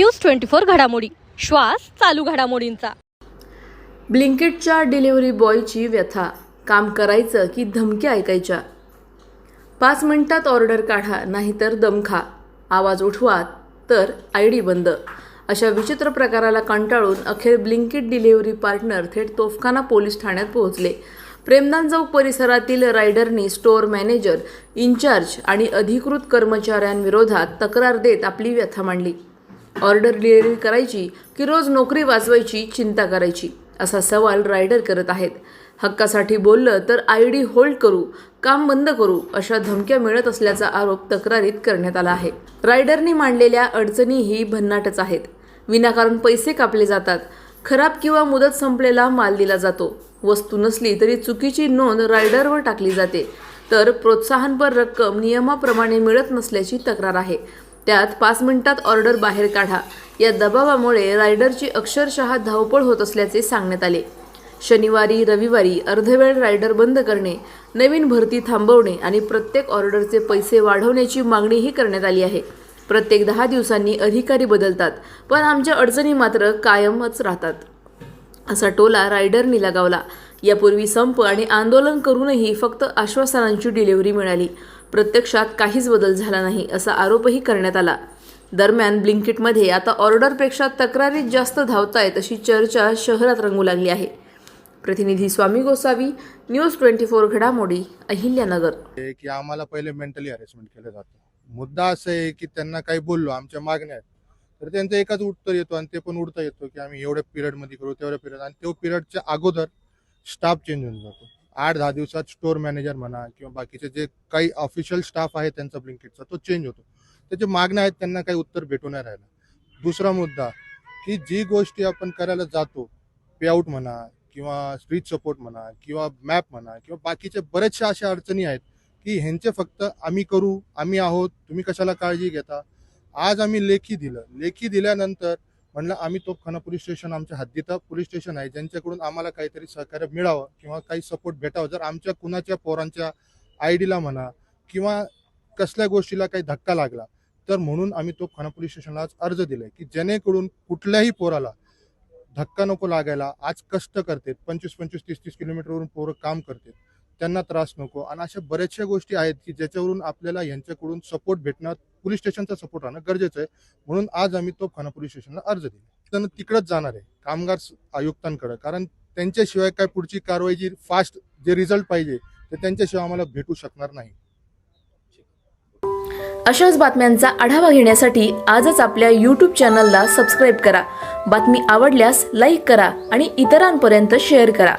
News 24 घडामोडी, श्वास चालू घडामोडींचा। ब्लिंकिटच्या डिलिव्हरी बॉयची व्यथा, काम करायचं की धमक्या ऐकायच्या। 5 मिनिटात ऑर्डर काढा नाहीतर दम खा, आवाज उठवा तर आयडी बंद। अशा विचित्र प्रकाराला कंटाळून अखेर ब्लिंकिट डिलिव्हरी पार्टनर थेट तोफखाना पोलीस ठाण्यात पोहोचले। प्रेमदान चौक परिसरातील रायडरनी स्टोअर मॅनेजर, इन्चार्ज आणि अधिकृत कर्मचाऱ्यांविरोधात तक्रार देत आपली व्यथा मांडली। ऑर्डर डिलिव्हरी करायची की रोज नोकरी वाचवायची चिंता करायची, असा सवाल रायडर करत आहेत। हक्कासाठी बोललं तर आयडी होल्ड करू, काम बंद करू अशा धमक्या मिळत असल्याचा आरोप तक्रारीत करण्यात आला आहे। रायडरनी मांडलेल्या अडचणीही भन्नाटच आहेत। विनाकारण पैसे कापले जातात, खराब किंवा मुदत संपलेला माल दिला जातो, वस्तू नसली तरी चुकीची नोंद रायडरवर टाकली जाते, तर प्रोत्साहनपर रक्कम नियमाप्रमाणे मिळत नसल्याची तक्रार आहे। त्यात 5 मिनिटात ऑर्डर बाहेर काढा या दबावामुळे रायडरची अक्षरशः धावपळ होत असल्याचे सांगण्यात आले। शनिवारी रविवारी अर्धवेळ रायडर बंद करणे, नवीन भरती थांबवणे आणि प्रत्येक ऑर्डरचे पैसे वाढवण्याची मागणीही करण्यात आली आहे। प्रत्येक 10 दिवसांनी अधिकारी बदलतात, पण आमच्या अडचणी मात्र कायमच राहतात, असा टोला रायडरनी लगावला। यापूर्वी संप आणि आंदोलन करूनही फक्त आश्वासनांची डिलिव्हरी मिळाली, प्रत्यक्षात काहीच बदल झाला नाही, असा आरोपही करण्यात आला। दरम्यान ब्लिंकिटमध्ये आता ऑर्डरपेक्षा तक्रारीत जास्त धावतायत अशी चर्चा शहरात रंगू लागली आहे। प्रतिनिधी स्वामी गोसावी, न्यूज 24 घडामोडी, अहिल्यानगर। की आम्हाला पहिले मेंटली हॅरेसमेंट केलं जातं। मुद्दा असं आहे की त्यांना काही बोललो, आमच्या मागण्या आहेत, तर त्यांचं एकच उत्तर येतो आणि ते पण उडता येतो की आम्ही एवढ्या पिरियडमध्ये करू, तेवढ्या पिरियड, आणि तो पिरियडच्या अगोदर स्टाफ चेंज होऊन जातो। 8-10 दिवसात स्टोअर मॅनेजर म्हणा किंवा बाकीचे जे काही ऑफिशियल स्टाफ आहे त्यांचा ब्लिंकिटचा तो चेंज होतो। त्याचे मागण्या आहेत, त्यांना काही उत्तर भेटून नाही राहिला। दुसरा मुद्दा की जी गोष्टी आपण करायला जातो, पेआउट म्हणा किंवा स्ट्रीट सपोर्ट म्हणा किंवा मॅप म्हणा किंवा बाकीचे बरेचशा अशा अडचणी आहेत की ह्यांचे फक्त आम्ही करू, आम्ही आहोत, तुम्ही कशाला काळजी घेता। आज आम्ही लेखी दिल्यानंतर म्हणलं आम्ही तोफखाना पोलीस स्टेशन, आमच्या हद्दीत पोलीस स्टेशन आहे, ज्यांच्याकडून आम्हाला काहीतरी सहकार्य मिळावं किंवा काही सपोर्ट भेटावं। जर आमच्या कुणाच्या पोरांच्या आयडीला म्हणा किंवा कसल्या गोष्टीला काही धक्का लागला तर म्हणून आम्ही तोफखाना पोलीस स्टेशनला आज अर्ज दिलाय की जेणेकरून कुठल्याही पोराला धक्का नको लागायला। आज कष्ट करतात, 25-25, 30-30 किलोमीटरवरून पोरं काम करतात, त्यांना त्रास नको, आणि अशा बऱ्याचशा गोष्टी आहेत की ज्याच्यावरून आपल्याला यांच्याकडून सपोर्ट भेटणं, पोलीस स्टेशनचा सपोर्ट राहणं गरजेचं आहे। म्हणून आज आम्ही तोफखाना पोलीस स्टेशनला अर्ज दिला। त्यांना तिकडंच जाणार आहे, कामगार आयुक्तांकडे, कारण त्यांच्याशिवाय काय पुढची कारवाईची फास्ट जे रिझल्ट पाहिजे ते त्यांच्याशिवाय आम्हाला भेटू शकणार नाही। अशाच बातम्यांचा आढावा घेण्यासाठी आजच आपल्या YouTube चॅनलला सबस्क्राईब करा। बातमी आवडल्यास लाईक करा आणि इतरांपर्यंत शेअर करा।